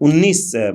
19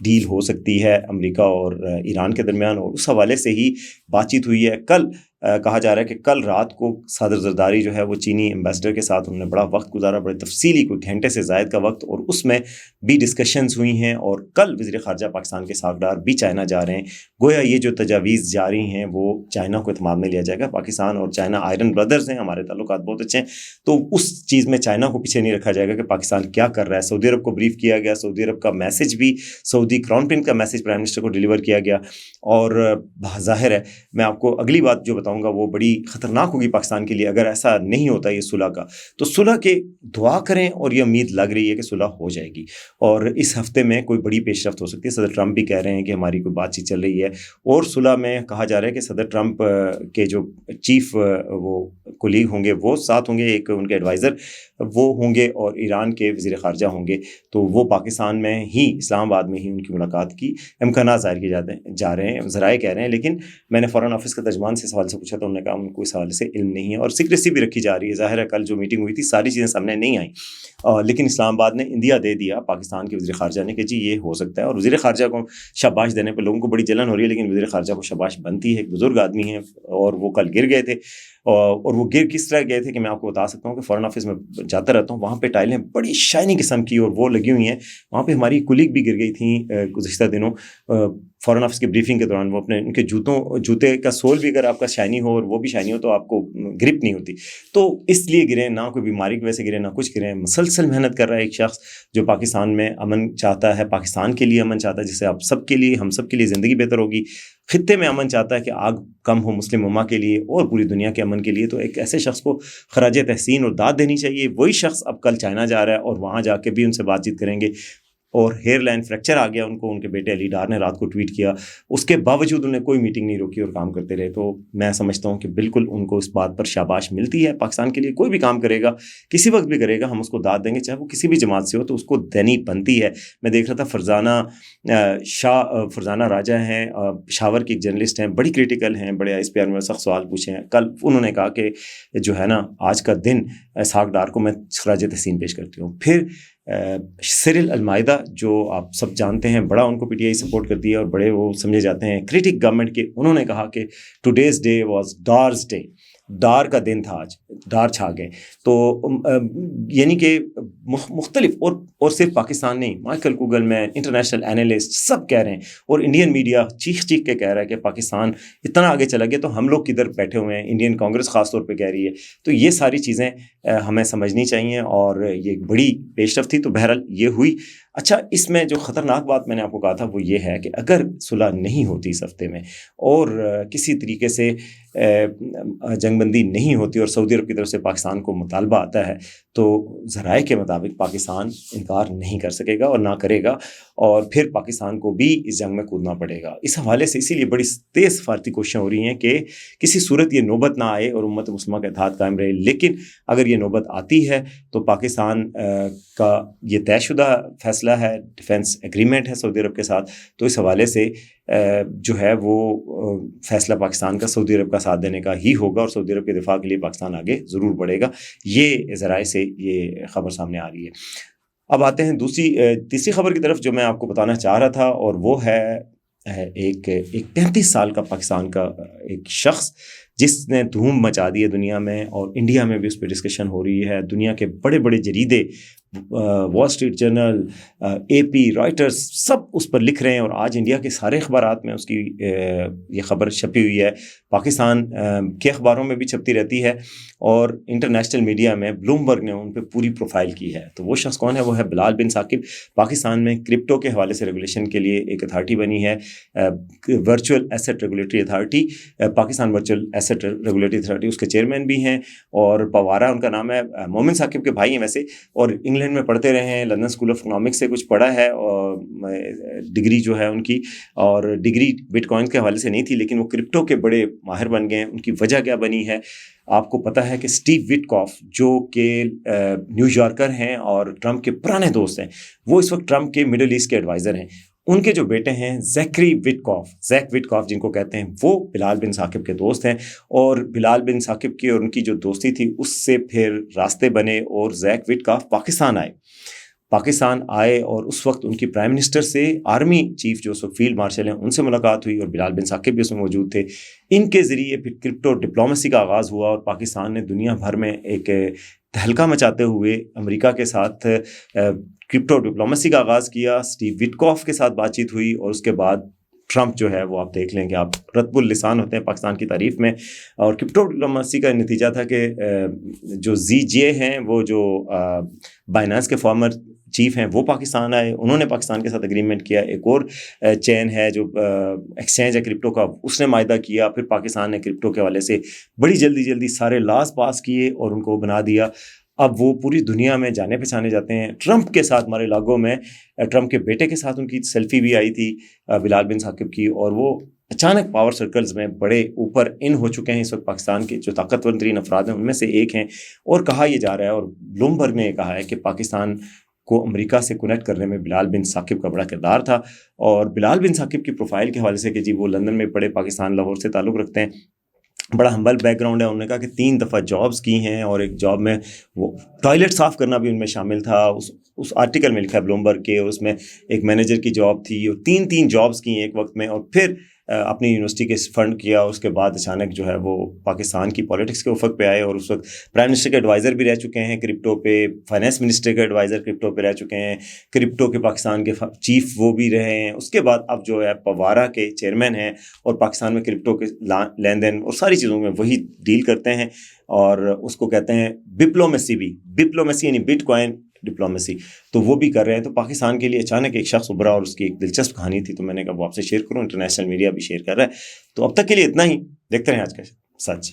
deal ہو سکتی ہے امریکہ اور ایران کے درمیان، اور اس حوالے سے ہی بات چیت ہوئی ہے. کل کہا جا رہا ہے کہ کل رات کو صدر زرداری جو ہے وہ چینی ایمبیسڈر کے ساتھ انہوں نے بڑا وقت گزارا، بڑے تفصیلی، کوئی گھنٹے سے زائد کا وقت، اور اس میں بھی ڈسکشنز ہوئی ہیں. اور کل وزیر خارجہ پاکستان کے ساکھدار بھی چائنا جا رہے ہیں. گویا یہ جو تجاویز جاری ہیں وہ چائنا کو اعتماد میں لیا جائے گا. پاکستان اور چائنا آئرن بردرز ہیں، ہمارے تعلقات بہت اچھے ہیں، تو اس چیز میں چائنا کو پیچھے نہیں رکھا جائے گا کہ پاکستان کیا کر رہا ہے. سعودی عرب کو بریف کیا گیا، سعودی عرب کا میسج بھی، سعودی کراؤن پرنس کا میسج پرائم منسٹر کو ڈیلیور کیا گیا. اور ظاہر ہے میں آپ کو اگلی بات جو بتاؤں گا وہ بڑی خطرناک ہوگی پاکستان کے لیے اگر ایسا نہیں ہوتا یہ صلح کا. تو صلح کے دعا کریں، اور یہ امید لگ رہی ہے کہ صلح ہو جائے گی، اور اس ہفتے میں کوئی بڑی پیش رفت ہو سکتی ہے. صدر ٹرمپ بھی کہہ رہے ہیں کہ ہماری کوئی بات چیت چل رہی ہے، اور صلح میں کہا جا رہا ہے کہ صدر ٹرمپ کے جو چیف وہ کولیگ ہوں گے وہ ساتھ ہوں گے، ایک ان کے ایڈوائزر وہ ہوں گے، اور ایران کے وزیر خارجہ ہوں گے. تو وہ پاکستان میں ہی، اسلام آباد میں ہی ان کی ملاقات کی امکانات ظاہر کیے جا رہے ہیں، ذرائع کہہ رہے ہیں. لیکن میں نے فارن آفس کے ترجمان سے سوال سے پوچھا تو انہوں نے کہا ان کو اس حوالے سے علم نہیں ہے، اور سیکریسی بھی رکھی جا رہی ہے. ظاہر ہے کل جو میٹنگ ہوئی تھی ساری چیزیں سامنے نہیں آئیں، لیکن اسلام آباد نے اندیا دے دیا پاکستان کے وزیر خارجہ نے کہ جی یہ ہو سکتا ہے. اور وزیر خارجہ کو شاباش دینے پہ لوگوں کو بڑی جلن ہو رہی ہے، لیکن وزیر خارجہ کو شاباش بنتی ہے. ایک بزرگ آدمی ہیں، اور وہ کل گر گئے تھے، اور وہ گر کس طرح گئے تھے کہ میں آپ کو بتا سکتا ہوں کہ فارن آفس میں جاتا رہتا ہوں، وہاں پہ ٹائلیں بڑی شائنی قسم کی اور وہ لگی ہوئی ہیں. وہاں پہ ہماری کلیگ بھی گر گئی تھیں گزشتہ دنوں فارن آفس کی بریفنگ کے دوران. وہ اپنے ان کے جوتے کا سول بھی اگر آپ کا شائنی ہو اور وہ بھی شائنی ہو تو آپ کو گرپ نہیں ہوتی. تو اس لیے گرے، نہ کوئی بیماری کی وجہ سے گرے، نہ کچھ گرے. مسلسل محنت کر رہا ہے ایک شخص جو پاکستان میں امن چاہتا ہے، پاکستان کے لیے امن چاہتا ہے، جس سے آپ سب کے لیے، ہم سب کے لیے زندگی بہتر ہوگی. خطے میں امن چاہتا ہے کہ آگ کم ہو مسلم امہ کے لیے اور پوری دنیا کے امن کے لیے. تو ایک ایسے شخص کو خراج تحسین اور داد دینی چاہیے. وہی شخص اب کل چائنا جا رہا ہے، اور وہاں جا کے بھی ان سے بات چیت کریں گے. اور ہیئر لائن فریکچر آ گیا ان کو، ان کے بیٹے علی ڈار نے رات کو ٹویٹ کیا، اس کے باوجود انہیں کوئی میٹنگ نہیں روکی اور کام کرتے رہے. تو میں سمجھتا ہوں کہ بالکل ان کو اس بات پر شاباش ملتی ہے. پاکستان کے لیے کوئی بھی کام کرے گا، کسی وقت بھی کرے گا، ہم اس کو داد دیں گے، چاہے وہ کسی بھی جماعت سے ہو، تو اس کو دینی بنتی ہے. میں دیکھ رہا تھا فرزانہ راجہ ہیں، پشاور کی ایک جرنلسٹ ہیں، بڑی کریٹیکل ہیں، بڑے اس پہ میں سخت سوال پوچھے ہیں. کل انہوں نے کہا کہ جو ہے نا آج کا دن اسحاق ڈار کو میں خراج تحسین پیش کرتی ہوں. پھر سیرل المائدہ جو آپ سب جانتے ہیں، بڑا ان کو پی ٹی آئی سپورٹ کرتی ہے اور بڑے وہ سمجھے جاتے ہیں کریٹک گورنمنٹ کے، انہوں نے کہا کہ today's day was Dar's day, Dar کا دن تھا آج، ڈار چھا گئے. تو یعنی کہ مختلف اور صرف پاکستان نہیں، مائیکل کوگل میں انٹرنیشنل اینالسٹ سب کہہ رہے ہیں، اور انڈین میڈیا چیخ کے کہہ رہا ہے کہ پاکستان اتنا آگے چلا گیا تو ہم لوگ کدھر بیٹھے ہوئے ہیں. انڈین کانگریس خاص طور پہ کہہ رہی ہے. تو یہ ساری چیزیں ہمیں سمجھنی چاہیے، اور یہ ایک بڑی پیش رفت تھی. تو بہرحال یہ ہوئی. اچھا، اس میں جو خطرناک بات میں نے آپ کو کہا تھا وہ یہ ہے کہ اگر صلح نہیں ہوتی اس ہفتے میں، اور کسی طریقے سے جنگ بندی نہیں ہوتی، اور سعودی عرب کی طرف سے پاکستان کو مطالبہ آتا ہے، تو ذرائع کے مطابق پاکستان انکار نہیں کر سکے گا اور نہ کرے گا، اور پھر پاکستان کو بھی اس جنگ میں کودنا پڑے گا. اس حوالے سے اسی لیے بڑی تیز سفارتی کوششیں ہو رہی ہیں کہ کسی صورت یہ نوبت نہ آئے اور امت مسلمہ کا اتحاد قائم رہے. لیکن اگر یہ نوبت آتی ہے تو پاکستان کا یہ طے شدہ فیصلہ ہے، ڈیفنس ایگریمنٹ ہے سعودی عرب کے ساتھ. تو اس حوالے سے جو ہے وہ فیصلہ پاکستان کا سعودی عرب کا ساتھ دینے کا ہی ہوگا، اور سعودی عرب کے دفاع کے لیے پاکستان آگے ضرور بڑھے گا. یہ ذرائع سے یہ خبر سامنے آ رہی ہے. اب آتے ہیں تیسری خبر کی طرف جو میں آپ کو بتانا چاہ رہا تھا، اور وہ ہے ایک 35 سال کا پاکستان کا ایک شخص جس نے دھوم مچا دی ہے دنیا میں، اور انڈیا میں بھی اس پہ ڈسکشن ہو رہی ہے. دنیا کے بڑے بڑے جریدے، وال اسٹریٹ جرنل، اے پی، رائٹرز، سب اس پر لکھ رہے ہیں، اور آج انڈیا کے سارے اخبارات میں اس کی یہ خبر چھپی ہوئی ہے. پاکستان کے اخباروں میں بھی چھپتی رہتی ہے، اور انٹرنیشنل میڈیا میں بلومبرگ نے ان پہ پوری پروفائل کی ہے. تو وہ شخص کون ہے؟ وہ ہے بلال بن ثاقب. پاکستان میں کرپٹو کے حوالے سے ریگولیشن کے لیے ایک اتھارٹی بنی ہے، virtual asset regulatory authority, Pakistan virtual asset regulatory authority. اس کے چیئرمین بھی ہیں، اور پوارا ان کا نام ہے. مومن ثاقب کے بھائی ہیں ویسے، اور انگلینڈ میں پڑھتے رہے ہیں، لندن اسکول آف اکنامکس سے کچھ پڑھا ہے، اور ڈگری جو ہے ان کی، اور ڈگری بٹ کوائنس کے حوالے سے نہیں تھی، لیکن وہ کرپٹو کے بڑے ماہر بن گئے ہیں. ان کی وجہ کیا بنی ہے؟ آپ کو پتہ ہے کہ اسٹیو وٹکاف جو کہ نیو یارکر ہیں اور ٹرمپ کے پرانے دوست ہیں، وہ اس وقت ٹرمپ کے مڈل ایسٹ کے ایڈوائزر ہیں. ان کے جو بیٹے ہیں زیک وٹکاف جن کو کہتے ہیں، وہ بلال بن ثاقب کے دوست ہیں، اور بلال بن ثاقب کی اور ان کی جو دوستی تھی اس سے پھر راستے بنے، اور زیک وٹکاف پاکستان آئے. پاکستان آئے اور اس وقت ان کی پرائم منسٹر سے آرمی چیف جو اس وقت فیلڈ مارشل ہیں ان سے ملاقات ہوئی، اور بلال بن ثاقب بھی اس میں موجود تھے. ان کے ذریعے پھر کرپٹو ڈپلومیسی کا آغاز ہوا، اور پاکستان نے دنیا بھر میں ایک تہلکہ مچاتے ہوئے امریکہ کے ساتھ کرپٹو ڈپلومیسی کا آغاز کیا. اسٹیو وٹکوف کے ساتھ بات چیت ہوئی، اور اس کے بعد ٹرمپ جو ہے وہ آپ دیکھ لیں کہ آپ رطب اللسان ہوتے ہیں پاکستان کی تعریف میں. اور کرپٹو ڈپلومیسی کا نتیجہ تھا کہ جو زی جے ہیں، وہ جو بائنانس کے فارمر چیف ہیں، وہ پاکستان آئے، انہوں نے پاکستان کے ساتھ اگریمنٹ کیا. ایک اور چین ہے جو ایکسچینج ہے کرپٹو کا، اس نے معاہدہ کیا. پھر پاکستان نے کرپٹو کے حوالے سے بڑی جلدی سارے لاز پاس کیے اور ان کو بنا دیا. اب وہ پوری دنیا میں جانے پہچانے جاتے ہیں. ٹرمپ کے ساتھ ہمارے لاگوں میں ٹرمپ کے بیٹے کے ساتھ ان کی سیلفی بھی آئی تھی بلال بن ثاقب کی، اور وہ اچانک پاور سرکلز میں بڑے اوپر ان ہو چکے ہیں. اس وقت پاکستان کے جو طاقتور ترین افراد ہیں ان میں سے ایک ہیں. اور کہا یہ جا رہا ہے، اور بلومبرگ نے یہ کہا ہے کہ پاکستان کو امریکہ سے کنیکٹ کرنے میں بلال بن ثاقب کا بڑا کردار تھا. اور بلال بن ثاقب کی پروفائل کے حوالے سے کہ جی وہ لندن میں پڑھے، پاکستان لاہور سے تعلق رکھتے ہیں، بڑا ہمبل بیک گراؤنڈ ہے. انہوں نے کہا کہ 3 دفعہ جابز کی ہیں، اور ایک جاب میں وہ ٹوائلٹ صاف کرنا بھی ان میں شامل تھا. اس آرٹیکل میں لکھا ہے بلومبرگ کے، اور اس میں ایک مینیجر کی جاب تھی، اور 3 جابز کی ہیں ایک وقت میں. اور پھر اپنی یونیورسٹی کے فنڈ کیا. اس کے بعد اچانک جو ہے وہ پاکستان کی پالیٹکس کے افق پہ آئے، اور اس وقت پرائم منسٹر کے ایڈوائزر بھی رہ چکے ہیں کرپٹو پہ، فائنانس منسٹر کے ایڈوائزر کرپٹو پہ رہ چکے ہیں، کرپٹو کے پاکستان کے چیف وہ بھی رہے ہیں. اس کے بعد اب جو ہے پوارا کے چیئرمین ہیں، اور پاکستان میں کرپٹو کے لین دین اور ساری چیزوں میں وہی ڈیل کرتے ہیں. اور اس کو کہتے ہیں ڈپلومیسی یعنی بٹ کوائن ڈپلومیسی، تو وہ بھی کر رہے ہیں. تو پاکستان کے لیے اچانک ایک شخص ابھرا، اور اس کی ایک دلچسپ کہانی تھی، تو میں نے کہا وہ آپ سے شیئر کروں. انٹرنیشنل میڈیا بھی شیئر کر رہا ہے. تو اب تک کے لیے اتنا ہی. دیکھتے رہیں آج کا سچ.